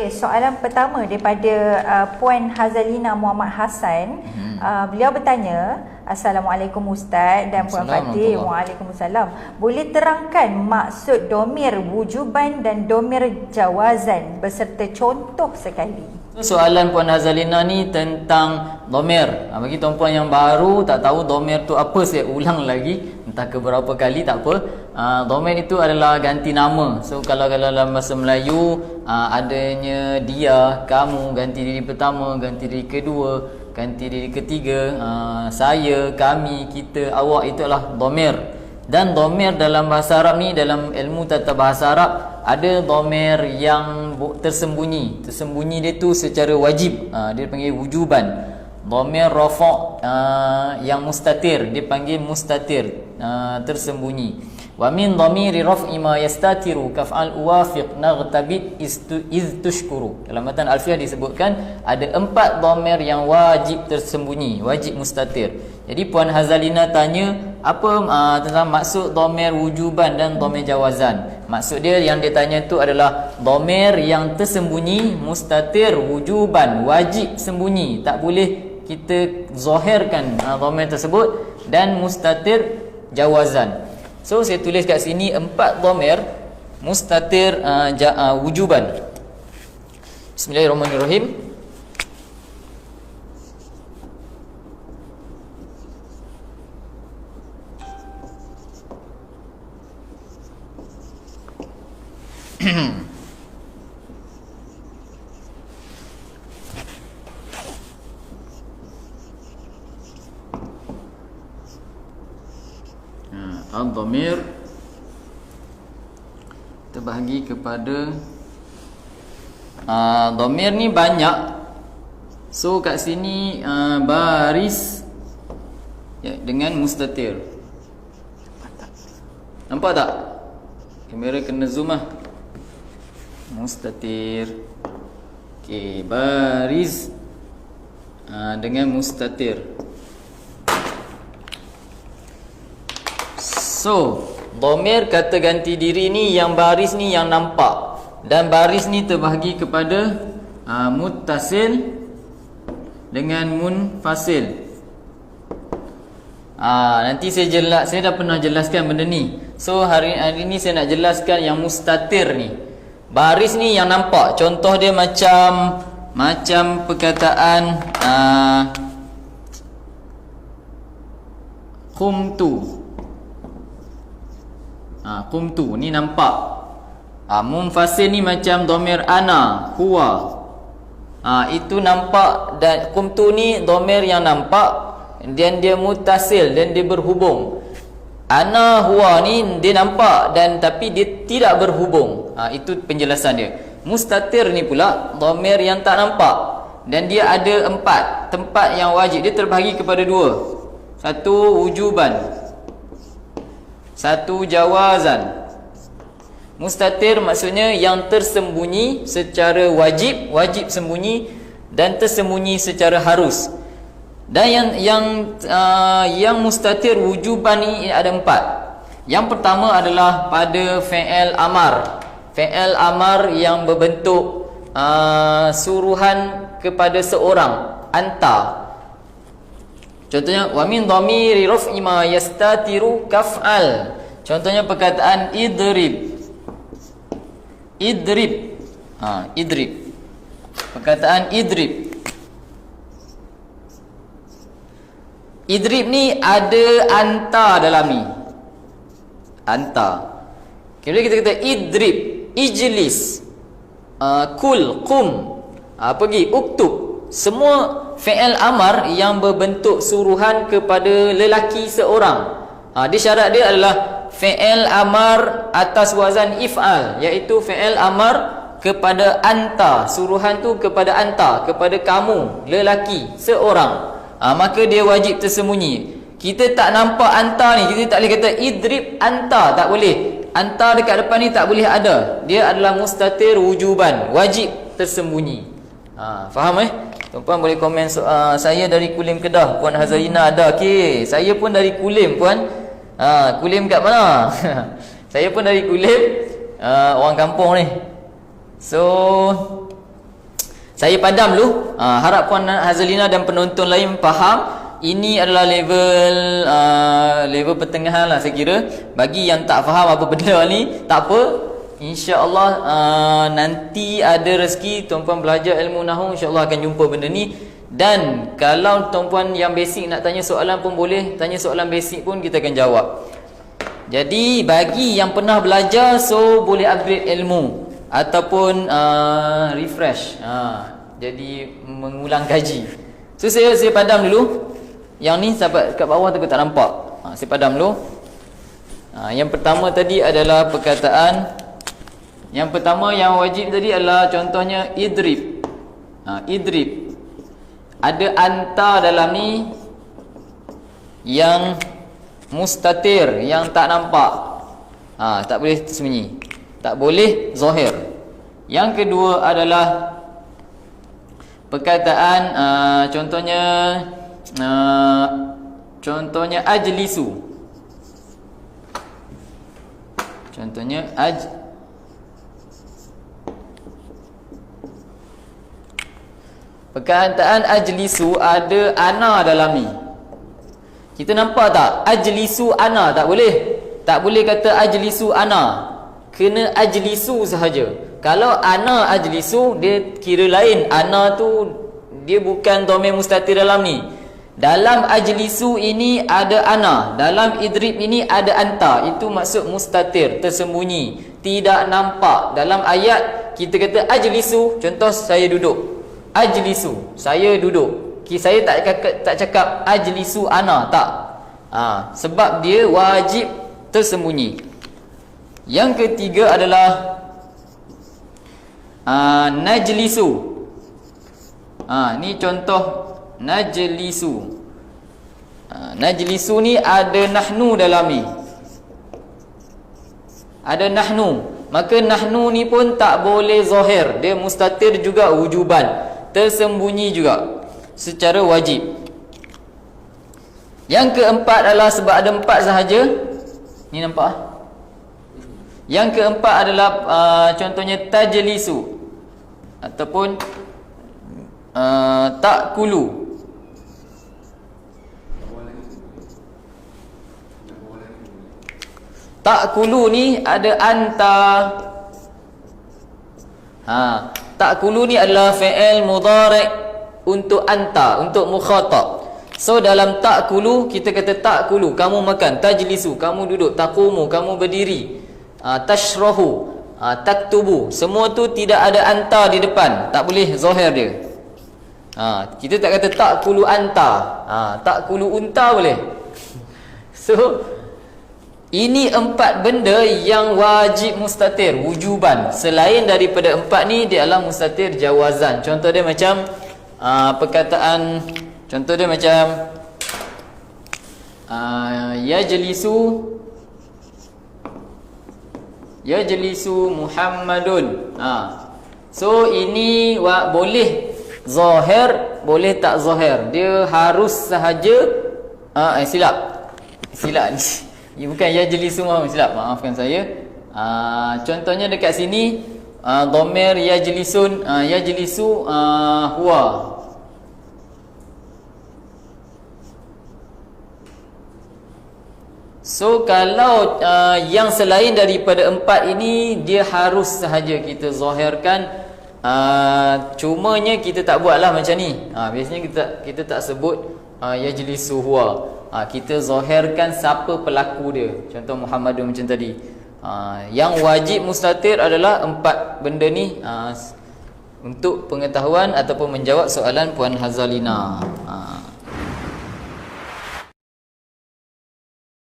Okay, soalan pertama daripada Puan Hazalina Muhammad Hassan. Beliau bertanya, Assalamualaikum Ustaz dan Puan Fatih. Waalaikumsalam. Boleh terangkan maksud domir wujuban dan domir jawazan beserta contoh sekali? Soalan Puan Hazalina ni tentang domir. Bagi tuan-puan yang baru tak tahu domir tu apa, saya ulang lagi entah ke berapa kali, tak apa. Domir itu adalah ganti nama. So kalau dalam bahasa Melayu adanya dia, kamu, ganti diri pertama, ganti diri kedua, ganti diri ketiga, saya, kami, kita, awak, itu adalah domir. Dan domir dalam bahasa Arab ni, dalam ilmu tata bahasa Arab, ada domir yang tersembunyi. Tersembunyi dia tu secara wajib, dia panggil wujuban. Domir rafa' yang mustatir, dia panggil mustatir, tersembunyi. Wa min dhamiri raf'i ma yastatiru kaf'al uwafiq naghtabit iz tushkuru. Dalam matan Alfiyah disebutkan ada 4 dhamir yang wajib tersembunyi, wajib mustatir. Jadi Puan Hazalina tanya apa tentang maksud dhamir wujuban dan dhamir jawazan. Maksud dia yang dia tanya tu adalah dhamir yang tersembunyi, mustatir, wujuban, wajib sembunyi, tak boleh kita zahirkan dhamir tersebut, dan mustatir, jawazan. So saya tulis kat sini 4 dhamir mustatir wujuban. Bismillahirrahmanirrahim. Al-dhamir terbahagi kepada dhamir ni banyak. So kat sini baris ya, dengan mustatir. Nampak tak? Kamera kena zoom lah. Mustatir. Okey, baris dengan mustatir. So, dhamir kata ganti diri ni, yang baris ni yang nampak, dan baris ni terbahagi kepada muttasil dengan munfasil. Nanti saya dah pernah jelaskan benda ni. So hari ni saya nak jelaskan yang mustatir ni. Baris ni yang nampak. Contoh dia macam perkataan qumtu. Qumtu ni nampak. Munfasil ni macam dhamir ana, huwa. Itu nampak. Dan qumtu ni dhamir yang nampak, dan dia muttasil, dan dia berhubung. Ana, huwa ni dia nampak, dan tapi dia tidak berhubung. Itu penjelasan dia. Mustatir ni pula dhamir yang tak nampak, dan dia ada 4 tempat yang wajib. Dia terbahagi kepada 2. 1 wujuban, 1 jawazan. Mustatir maksudnya yang tersembunyi secara wajib, wajib sembunyi, dan tersembunyi secara harus. Dan yang mustatir wujuban ni ada 4. Yang pertama adalah pada fi'il amar. Fi'il amar yang berbentuk suruhan kepada seorang, anta. Contohnya wa min dhamiri raf'i ma yastatiru kaf'al. Contohnya perkataan idrib. Idrib. Idrib. Perkataan idrib. Idrib ni ada anta dalam ni. Anta. Kemudian kita kata idrib, ijlis, kul, qum, pergi, uktub. Semua fi'il amar yang berbentuk suruhan kepada lelaki seorang. Dia syarat dia adalah fi'il amar atas wazan if'al, iaitu fi'il amar kepada anta. Suruhan tu kepada anta, kepada kamu, lelaki seorang. Maka dia wajib tersembunyi. Kita tak nampak anta ni, kita tak boleh kata idrib anta, tak boleh. Anta dekat depan ni tak boleh ada. Dia adalah mustatir wujuban, wajib tersembunyi. Faham Tuan-puan boleh komen saya dari Kulim Kedah. Puan Hazalina ada. Okey, saya pun dari Kulim, puan. Kulim kat mana? Saya pun dari Kulim, orang kampung ni. So Saya padam dulu. Harap Puan Hazalina dan penonton lain faham. Ini adalah level pertengahan lah saya kira. Bagi yang tak faham apa benda ni, tak apa. InsyaAllah nanti ada rezeki tuan-puan belajar ilmu nahwu, insyaAllah akan jumpa benda ni. Dan kalau tuan-puan yang basic nak tanya soalan pun boleh. Tanya soalan basic pun kita akan jawab. Jadi bagi yang pernah belajar, so boleh upgrade ilmu ataupun refresh. Jadi mengulang kaji. So saya padam dulu. Yang ni sampai kat bawah tu tak nampak. Saya padam dulu. Yang pertama tadi adalah perkataan. Yang pertama yang wajib tadi adalah contohnya idrib. Idrib. Ada anta dalam ni yang mustatir, yang tak nampak. Tak boleh tersembunyi. Tak boleh zahir. Yang kedua adalah perkataan contohnya ajlisu. Contohnya perkataan ajlisu ada ana dalam ni. Kita nampak tak? Ajlisu ana tak boleh. Tak boleh kata ajlisu ana. Kena ajlisu sahaja. Kalau ana ajlisu, dia kira lain. Ana tu dia bukan dhamir mustatir dalam ni. Dalam ajlisu ini ada ana. Dalam idrib ini ada anta. Itu maksud mustatir, tersembunyi, tidak nampak. Dalam ayat kita kata ajlisu, contoh saya duduk. Ajlisu, saya duduk. Saya tak cakap ajlisu ana, tak. Sebab dia wajib tersembunyi. Yang ketiga adalah najlisu. Ni contoh najlisu. Najlisu ni ada nahnu dalam ni. Ada nahnu. Maka nahnu ni pun tak boleh zahir. Dia mustatir juga wujuban. Tersembunyi juga secara wajib. Yang keempat adalah sebab ada 4 sahaja. Ni nampak? Yang keempat adalah contohnya tajlisu ataupun takulu. Takulu ni ada anta. Takulu ni adalah fi'il mudhari' untuk anta, untuk mukhatab. So dalam takulu kita kata takulu, kamu makan. Tajlisu, kamu duduk. Taqumu, kamu berdiri. Tashrahu, taktubu. Semua tu tidak ada anta di depan. Tak boleh zahir dia. Kita tak kata takulu anta. Takulu unta boleh. So ini 4 benda yang wajib mustatir, wujuban. Selain daripada 4 ni, dia adalah mustatir jawazan. Contoh dia macam perkataan, contoh dia macam yajlisu Muhammadun. So ini boleh zahir, boleh tak zahir. Dia harus sahaja silap ni. Ini bukan yajlisu Muhammad, silap, maafkan saya. Contohnya dekat sini dhamir yajlisun, yajlisu huwa. So kalau yang selain daripada 4 ini, dia harus sahaja kita zahirkan. Cumanya kita tak buatlah macam ni. Biasanya kita tak sebut yajlisu huwa. Kita zahirkan siapa pelaku dia. Contoh Muhammadun macam tadi. Yang wajib mustatir adalah 4 benda ni, untuk pengetahuan ataupun menjawab soalan Puan Hazalina.